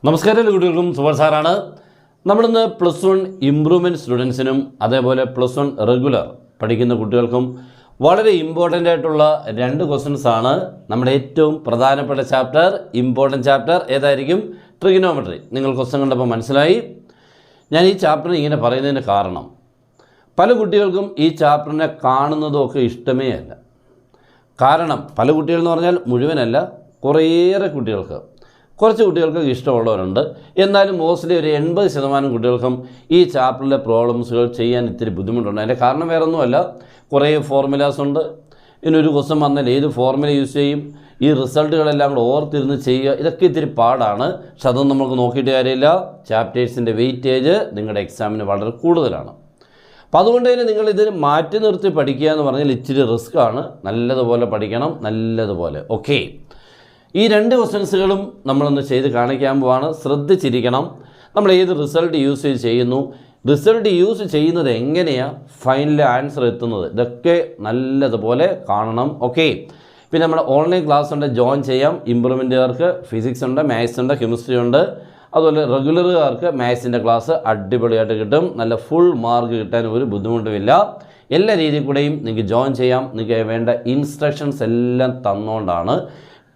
നമസ്കാരം കുട്ടികൾക്കും സുഭാഷ് സാറാണ്. നമ്മളിന്ന് +1 ഇംപ്രൂവ്മെൻറ്റ് സ്റ്റുഡൻസിനും അതേപോലെ +1 റെഗുലർ പഠിക്കുന്ന കുട്ടികൾക്കും വളരെ ഇമ്പോർട്ടൻ്റ് ആയിട്ടുള്ള 2 ക്വസ്റ്റ്യൻസ് ആണ്. നമ്മുടെ ഏറ്റവും പ്രധാനപ്പെട്ട ചാപ്റ്റർ, ഇമ്പോർട്ടൻറ്റ് ചാപ്റ്റർ ഏതായിരിക്കും? ട്രിഗണോമെട്രി. നിങ്ങൾ ക്വസ്റ്റ്യൻ കണ്ടപ്പോൾ മനസ്സിലായി. ഞാൻ ഈ ചാപ്റ്റർ ഇങ്ങനെ പറയുന്നതിന് കാരണം, പല കുട്ടികൾക്കും ഈ ചാപ്റ്ററിനെ കാണുന്നതൊക്കെ ഇഷ്ടമേ അല്ല. കാരണം പല കുട്ടികളെന്ന് പറഞ്ഞാൽ മുഴുവനല്ല, കുറേയേറെ കുറച്ച് കുട്ടികൾക്ക് ഇഷ്ടമുള്ളവരുണ്ട്. എന്നാലും മോസ്റ്റ്ലി ഒരു 80% കുട്ടികൾക്കും ഈ ചാപ്റ്ററിലെ പ്രോബ്ലംസുകൾ ചെയ്യാൻ ഇത്തിരി ബുദ്ധിമുട്ടുണ്ട്. അതിൻ്റെ കാരണം വേറെ ഒന്നുമല്ല, കുറേ ഫോർമുലാസ് ഉണ്ട്. ഇതിനൊരു ക്വസ്റ്റ്യൻ വന്നാൽ ഏത് ഫോർമുല യൂസ് ചെയ്യും, ഈ റിസൾട്ടുകളെല്ലാം കൂടെ ഓർത്തിരുന്ന് ചെയ്യുക, ഇതൊക്കെ ഇത്തിരി പാടാണ്. പക്ഷെ അതൊന്നും നമുക്ക് നോക്കിയിട്ട് കാര്യമില്ല. ചാപ്റ്റേഴ്സിൻ്റെ വെയിറ്റേജ് നിങ്ങളുടെ എക്സാമിന് വളരെ കൂടുതലാണ്. അപ്പോൾ അതുകൊണ്ട് തന്നെ നിങ്ങളിതിന് മാറ്റി നിർത്തി പഠിക്കുക എന്ന് പറഞ്ഞാൽ ഇച്ചിരി റിസ്ക്കാണ്. നല്ലതുപോലെ പഠിക്കണം, നല്ലതുപോലെ. ഓക്കെ, ഈ 2 ക്വസ്റ്റ്യൻസുകളും നമ്മളൊന്ന് ചെയ്ത് കാണിക്കാൻ പോവാണ്. ശ്രദ്ധിച്ചിരിക്കണം. നമ്മൾ ഏത് റിസൾട്ട് യൂസ് ചെയ്യുന്നു, റിസൾട്ട് യൂസ് ചെയ്യുന്നത് എങ്ങനെയാണ്, ഫൈനൽ ആൻസർ എത്തുന്നത്, ഇതൊക്കെ നല്ലതുപോലെ കാണണം. ഓക്കെ, പിന്നെ നമ്മുടെ ഓൺലൈൻ ക്ലാസ് ഉണ്ട്, ജോയിൻ ചെയ്യാം. ഇമ്പ്രൂവ്മെൻറ്റുകാർക്ക് ഫിസിക്സ് ഉണ്ട്, മാത്സ് ഉണ്ട്, കെമിസ്ട്രി ഉണ്ട്. അതുപോലെ റെഗുലറുകാർക്ക് മാത്സിൻ്റെ ക്ലാസ് അടിപൊളിയായിട്ട് കിട്ടും. നല്ല ഫുൾ മാർക്ക് കിട്ടാൻ ഒരു ബുദ്ധിമുട്ടുമില്ല. എല്ലാ രീതിയിൽ കൂടെയും നിങ്ങൾക്ക് ജോയിൻ ചെയ്യാം. നിങ്ങൾക്ക് വേണ്ട ഇൻസ്ട്രക്ഷൻസ് എല്ലാം തന്നുകൊണ്ടാണ്.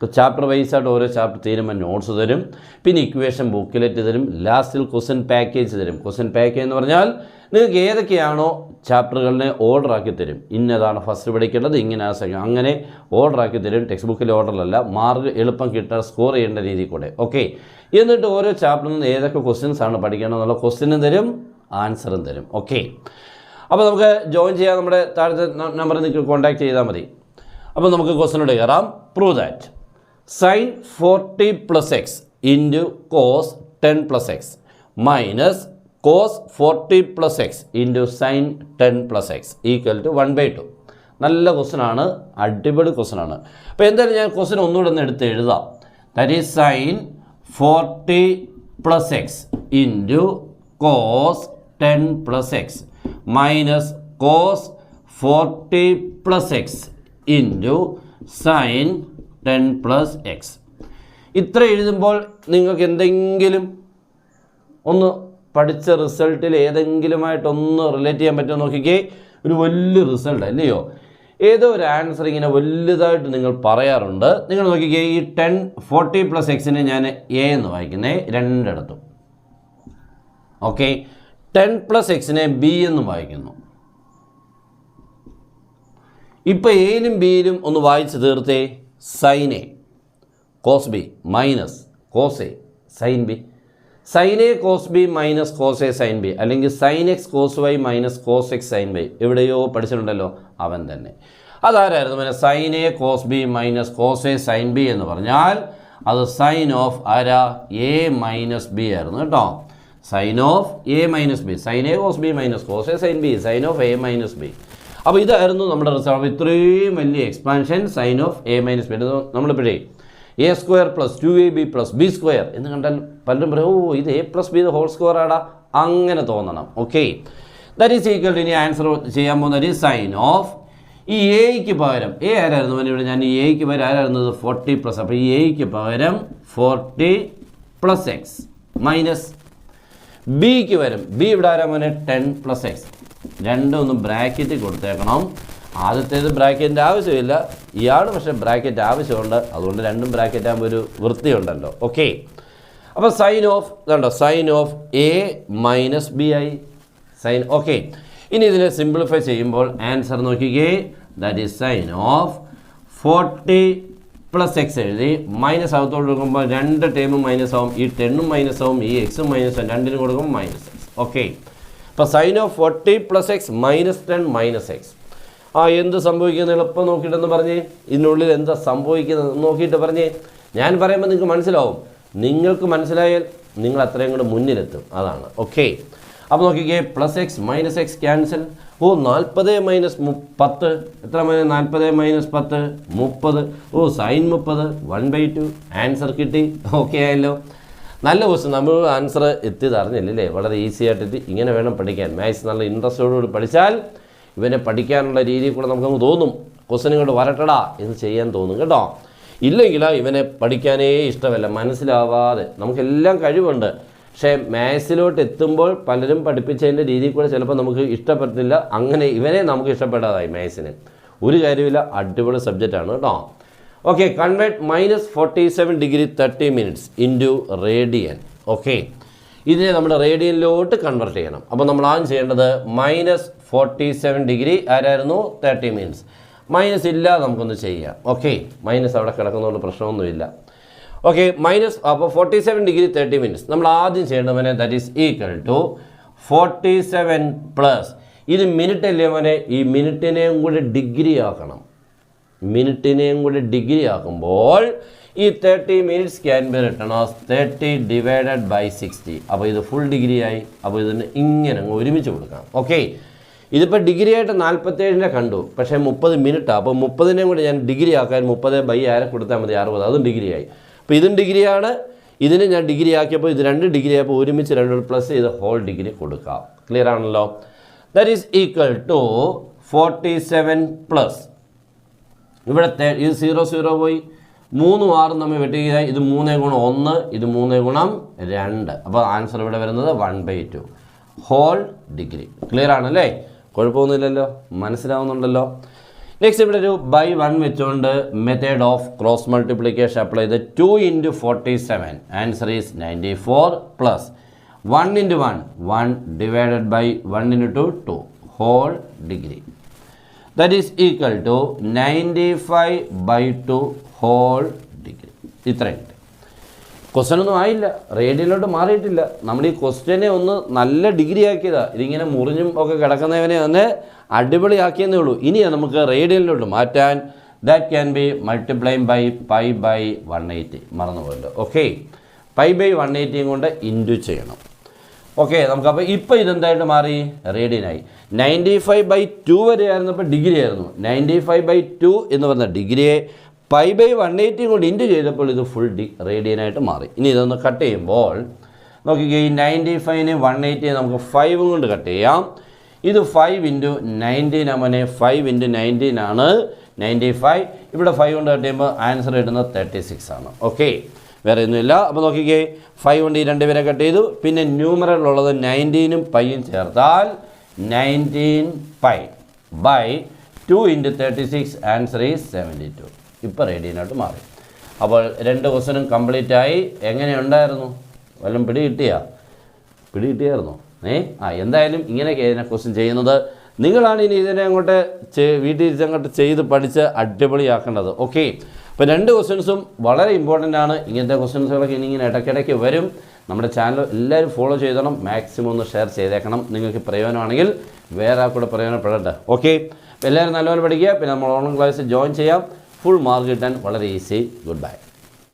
ഇപ്പോൾ ചാപ്റ്റർ വൈസായിട്ട് ഓരോ ചാപ്റ്റർ തീരുമ്പോൾ നോട്ട്സ് തരും, പിന്നെ ഇക്വേഷൻ ബുക്കിലെറ്റ് തരും, ലാസ്റ്റിൽ ക്വസ്റ്റ്യൻ പാക്കേജ് തരും. ക്വസ്റ്റ്യൻ പാക്കേജ് എന്ന് പറഞ്ഞാൽ നിങ്ങൾക്ക് ഏതൊക്കെയാണോ ചാപ്റ്ററുകളിനെ ഓർഡറാക്കി തരും. ഇന്നതാണ് ഫസ്റ്റ് പഠിക്കേണ്ടത്, ഇങ്ങനെയാണ് സെക്കൻഡ്, അങ്ങനെ ഓർഡറാക്കി തരും. ടെക്സ്റ്റ് ബുക്കിലെ ഓർഡറിലല്ല, മാർക്ക് എളുപ്പം കിട്ടാൻ സ്കോർ ചെയ്യേണ്ട രീതിയിൽ കൂടെ. ഓക്കെ, എന്നിട്ട് ഓരോ ചാപ്റ്ററിൽ നിന്ന് ഏതൊക്കെ ക്വസ്റ്റ്യൻസ് ആണ് പഠിക്കേണ്ടതെന്നുള്ള ക്വസ്റ്റ്യനും തരും, ആൻസറും തരും. ഓക്കെ, അപ്പോൾ നമുക്ക് ജോയിൻ ചെയ്യാൻ നമ്മുടെ താഴത്തെ നമ്പറിൽ നിങ്ങൾക്ക് കോൺടാക്ട് ചെയ്താൽ മതി. അപ്പോൾ നമുക്ക് ക്വസ്റ്റ്യനോട് കയറാം. Prove that sin 40 + x into cos 10 + x minus cos 40 + x into sin 10 + x equal to 1/2. നല്ല ക്വസ്റ്റ്യൻ ആണ്, അടിപൊളി ക്വസ്റ്റ്യൻ ആണ്. അപ്പോൾ എന്തായാലും ഞാൻ ക്വസ്റ്റ്യൻ ഒന്നുകൂടെ ഒന്ന് എടുത്ത് എഴുതാം. That is sin 40 + x into cos 10 + x minus cos 40 + x into sin 10 + x. ഇത്ര എഴുതുമ്പോൾ നിങ്ങൾക്ക് എന്തെങ്കിലും ഒന്ന് പഠിച്ച റിസൾട്ടിൽ ഏതെങ്കിലുമായിട്ടൊന്ന് റിലേറ്റ് ചെയ്യാൻ പറ്റുമോ നോക്കിക്കേ. ഒരു വലിയ റിസൾട്ട് അല്ലയോ, ഏതോ ഒരു ആൻസർ ഇങ്ങനെ വലുതായിട്ട് നിങ്ങൾ പറയാറുണ്ട്. നിങ്ങൾ നോക്കിക്കേ, ഈ 40 + x ഞാൻ എ എന്ന് വായിക്കുന്നേ രണ്ടിടത്തും. ഓക്കെ, 10 + x ബി എന്ന് വായിക്കുന്നു. ഇപ്പോൾ എയിലും ബിയിലും ഒന്ന് വായിച്ച് തീർത്തേ. Sine A cos B minus cos A sine B, sine A cos B minus cos A sine B, അല്ലെങ്കിൽ sine x cos y minus cos x sine y. എവിടെയോ പഠിച്ചിട്ടുണ്ടല്ലോ, അവൻ തന്നെ. അതാരായിരുന്നു? പിന്നെ sine A cos B minus cos A sine B എന്ന് പറഞ്ഞാൽ അത് സൈൻ ഓഫ് ആരാ? എ മൈനസ് ബി ആയിരുന്നു കേട്ടോ. Sine of A minus B, sine A cos B minus cos A sine B, sine of A minus B. അപ്പോൾ ഇതായിരുന്നു നമ്മുടെ result. ഇത്രയും വലിയ expansion sine of A minus B. നമ്മളിപ്പോഴേ a² + 2ab + b² എന്ന് കണ്ടാൽ പലരും പറയും, ഓ ഇത് a + b ഹോൾ സ്ക്വയർ ആടാ, അങ്ങനെ തോന്നണം. Okay, that is equal to, ഇനി ആൻസർ ചെയ്യാൻ പോകുന്നത് സൈൻ ഓഫ് ഈ എയ്ക്ക് പകരം എ ആരായിരുന്നു? ഇവിടെ ഞാൻ ഈ എയ്ക്ക് പകരം ആരായിരുന്നത്? 40+. അപ്പോൾ ഈ എയ്ക്ക് പകരം 40 + x മൈനസ് ബിക്ക് പകരം ബി ഇവിടെ ആരാ മോനെ? 10 + x. രണ്ടും ഒന്ന് ബ്രാക്കറ്റിൽ കൊടുത്തേക്കണം. ആദ്യത്തേത് ബ്രാക്കറ്റിൻ്റെ ആവശ്യമില്ല, ഇയാൾ പക്ഷേ ബ്രാക്കറ്റ് ആവശ്യമുണ്ട്. അതുകൊണ്ട് രണ്ടും ബ്രാക്കറ്റ് ആകുമ്പോൾ ഒരു വൃത്തിയുണ്ടല്ലോ. ഓക്കെ, അപ്പോൾ സൈൻ ഓഫ് ഇതുണ്ടോ, sign of A minus B ആയി സൈൻ. ഓക്കെ, ഇനി ഇതിനെ സിംപ്ലിഫൈ ചെയ്യുമ്പോൾ ആൻസർ നോക്കിക്കേ. That is sign of 40 + x എഴുതി, മൈനസ് അകത്തോട്ട് കൊടുക്കുമ്പോൾ 2 ടേമും മൈനസ് ആവും, ഈ 10ഉം മൈനസ് ആവും, ഈ എക്സും മൈനസ് ആവും, രണ്ടിനും കൊടുക്കുമ്പോൾ മൈനസ് എക്സ്. ഓക്കെ, അപ്പോൾ sign of 40 + x minus 10 - x. എന്ത് സംഭവിക്കുന്നത് എളുപ്പം നോക്കിയിട്ടെന്ന് പറഞ്ഞേ. ഇതിനുള്ളിൽ എന്താ സംഭവിക്കുന്നത് നോക്കിയിട്ട് പറഞ്ഞേ. ഞാൻ പറയുമ്പോൾ നിങ്ങൾക്ക് മനസ്സിലാവും. നിങ്ങൾക്ക് മനസ്സിലായാൽ നിങ്ങൾ അത്രയും കൂടെ മുന്നിലെത്തും, അതാണ്. ഓക്കെ, അപ്പോൾ നോക്കിക്കേ, +x - x ക്യാൻസൽ. 40 - 10 എത്ര? 40 - 10 30. സൈൻ 30 1/2. ആൻസർ കിട്ടി. ഓക്കെ ആയല്ലോ, നല്ല ക്വസ്റ്റ്യൻ. നമ്മൾ ആൻസർ എത്തിയതറിഞ്ഞില്ലേ? വളരെ ഈസി ആയിട്ട് എത്തി. ഇങ്ങനെ വേണം പഠിക്കാൻ. മാത്സ് നല്ല ഇൻട്രസ്റ്റോടുകൂടി പഠിച്ചാൽ ഇവനെ പഠിക്കാനുള്ള രീതിയിൽ കൂടെ നമുക്കങ്ങ് തോന്നും, ക്വസ്റ്റ്യൻ ഇങ്ങോട്ട് വരട്ടടാ എന്ന് ചെയ്യാൻ തോന്നും കേട്ടോ. ഇല്ലെങ്കിൽ ഇവനെ പഠിക്കാനേ ഇഷ്ടമല്ല, മനസ്സിലാവാതെ. നമുക്കെല്ലാം കഴിവുണ്ട്, പക്ഷേ മാത്സിലോട്ട് എത്തുമ്പോൾ പലരും പഠിപ്പിച്ചതിൻ്റെ രീതിയിൽ കൂടെ ചിലപ്പോൾ നമുക്ക് ഇഷ്ടപ്പെട്ടില്ല. അങ്ങനെ ഇവനെ നമുക്ക് ഇഷ്ടപ്പെടാതായി. മാത്സിന് ഒരു കാര്യമില്ല, അടിപൊളി സബ്ജക്റ്റാണ് കേട്ടോ. Okay, convert -47 degree 30 minutes into radian. Okay, ഇതിനെ നമ്മുടെ റേഡിയനിലോട്ട് കൺവേർട്ട് ചെയ്യണം. അപ്പോൾ നമ്മൾ ആദ്യം ചെയ്യേണ്ടത് -47 ഡിഗ്രി ആരായിരുന്നു 30 മിനിറ്റ്സ്. മൈനസ് ഇല്ലാതെ നമുക്കൊന്ന് ചെയ്യാം. ഓക്കെ, മൈനസ് അവിടെ കിടക്കുന്നതുകൊണ്ട് പ്രശ്നമൊന്നുമില്ല. ഓക്കെ, അപ്പോൾ 47 ഡിഗ്രി 30 മിനിറ്റ്സ് നമ്മൾ ആദ്യം ചെയ്യേണ്ടവനെ that is equal to 47 plus ഇത് മിനിറ്റ് അല്ലേ മോനെ, ഈ മിനിറ്റിനെയും കൂടി ഡിഗ്രി ആക്കണം. മിനിറ്റിനെയും കൂടി ഡിഗ്രി ആക്കുമ്പോൾ ഈ 30 minutes can be written as 30 divided by 60. അപ്പോൾ ഇത് ഫുൾ ഡിഗ്രി ആയി. അപ്പോൾ ഇതിന് ഇങ്ങനെ അങ്ങ് ഒരുമിച്ച് കൊടുക്കാം. ഓക്കെ, ഇതിപ്പോൾ ഡിഗ്രി ആയിട്ട് 47 കണ്ടു, പക്ഷേ 30 മിനിറ്റാണ്. അപ്പോൾ 30നെയും കൂടി ഞാൻ ഡിഗ്രി ആക്കാൻ 30 ബൈ ആരെ കൊടുത്താൽ മതി, 60. അതും ഡിഗ്രി ആയി. അപ്പോൾ ഇതും ഡിഗ്രിയാണ്, ഇതിന് ഞാൻ ഡിഗ്രി ആക്കിയപ്പോൾ ഇത് 2 ഡിഗ്രി ആയപ്പോൾ ഒരുമിച്ച് 2 പ്ലസ് ചെയ്ത് ഹോൾ ഡിഗ്രി കൊടുക്കാം. ക്ലിയർ ആണല്ലോ. That is equal to 47 plus ഇവിടെ ഇത് 0 0 പോയി, 3 6 നമ്മൾ വെട്ടിയായി. ഇത് 3 ഗുണം 1, ഇത് 3 ഗുണം 2. അപ്പോൾ ആൻസർ ഇവിടെ വരുന്നത് 1/2 ഹോൾ ഡിഗ്രി. ക്ലിയർ ആണല്ലേ, കുഴപ്പമൊന്നുമില്ലല്ലോ, മനസ്സിലാവുന്നുണ്ടല്ലോ. നെക്സ്റ്റ് ഇവിടെ ഒരു ബൈ 1 വെച്ചുകൊണ്ട് method of cross multiplication apply ചെയ്ത് 2 × 47 answer is 94 plus 1 × 1 1 divided by 1 × 2 2 whole degree. That is equal to 95/2 whole degree. ഇത്രയുണ്ട്. ക്വസ്റ്റ്യൻ ഒന്നും ആയില്ല, റേഡിയനിലോട്ട് മാറിയിട്ടില്ല. നമ്മൾ ഈ ക്വസ്റ്റ്യനെ ഒന്ന് നല്ല ഡിഗ്രി ആക്കിയതാണ്. ഇതിങ്ങനെ മുറിഞ്ഞും ഒക്കെ കിടക്കുന്നവനെ ഒന്ന് അടിപൊളിയാക്കിയെന്നേ ഉള്ളൂ. ഇനി നമുക്ക് റേഡിയനിലോട്ട് മാറ്റാൻ that can be multiplied by π/180. മറന്നുപോയല്ലോ. ഓക്കെ, π/180 കൊണ്ട് ഇൻറ്റു ചെയ്യണം. ഓക്കെ, നമുക്കപ്പോൾ ഇപ്പോൾ ഇതെന്തായിട്ട് മാറി, റേഡിയനായി. 95/2 വരെ ആയിരുന്നപ്പോൾ ഡിഗ്രി ആയിരുന്നു. 95/2 എന്ന് പറഞ്ഞ ഡിഗ്രിയെ π/180 കൊണ്ട് ഇൻറ്റു ചെയ്തപ്പോൾ ഇത് ഫുൾ റേഡിയനായിട്ട് മാറി. ഇനി ഇതൊന്ന് കട്ട് ചെയ്യുമ്പോൾ നോക്കിക്കേ, ഈ 95നെ 180 നമുക്ക് 5 കൊണ്ട് കട്ട് ചെയ്യാം. ഇത് 5 × 19 അവനെ 5 × 19 ആണ് 95. ഇവിടെ 5 കൊണ്ട് കട്ട് ചെയ്യുമ്പോൾ ആൻസർ കിട്ടുന്നത് 36 ആണ്. ഓക്കെ, വേറെ ഒന്നുമില്ല. അപ്പോൾ നോക്കിക്കേ, 5 കൊണ്ട് ഈ 2 പേരെ കട്ട് ചെയ്തു. പിന്നെ ന്യൂമറലുള്ളത് 19ഉം പൈയും ചേർത്താൽ 19π/2 × 36 ആൻസർ ഈസ് 72. ഇപ്പോൾ റേഡിയനായിട്ട് മാറി. അപ്പോൾ 2 ക്വസ്റ്റ്യനും കംപ്ലീറ്റ് ആയി. എങ്ങനെയുണ്ടായിരുന്നു, വല്ലതും പിടികിട്ടിയായിരുന്നോ? എന്തായാലും ഇങ്ങനെയൊക്കെ ഇതിനെ ക്വസ്റ്റ്യൻ ചെയ്യുന്നത്. നിങ്ങളാണ് ഇനി ഇതിനെ അങ്ങോട്ട് വീട്ടിൽ അങ്ങോട്ട് ചെയ്ത് പഠിച്ച് അടിപൊളിയാക്കേണ്ടത്. ഓക്കെ, അപ്പോൾ 2 ക്വസ്റ്റ്യൻസും വളരെ ഇമ്പോർട്ടൻ്റ് ആണ്. ഇങ്ങനത്തെ ക്വസ്റ്റ്യൻസുകളൊക്കെ ഇങ്ങനെ ഇടയ്ക്കിടയ്ക്ക് വരും. നമ്മുടെ ചാനൽ എല്ലാവരും ഫോളോ ചെയ്തണം, മാക്സിമം ഒന്ന് ഷെയർ ചെയ്തേക്കണം. നിങ്ങൾക്ക് പ്രയോജനമാണെങ്കിൽ വേറെ കൂടെ പ്രയോജനപ്പെടട്ടെ. ഓക്കെ, എല്ലാവരും നല്ലപോലെ പഠിക്കുക. പിന്നെ നമ്മൾ ഓൺലൈൻ ക്ലാസ്സിൽ ജോയിൻ ചെയ്യാം. ഫുൾ മാർക്ക് കിട്ടാൻ വളരെ ഈസി. Good bye.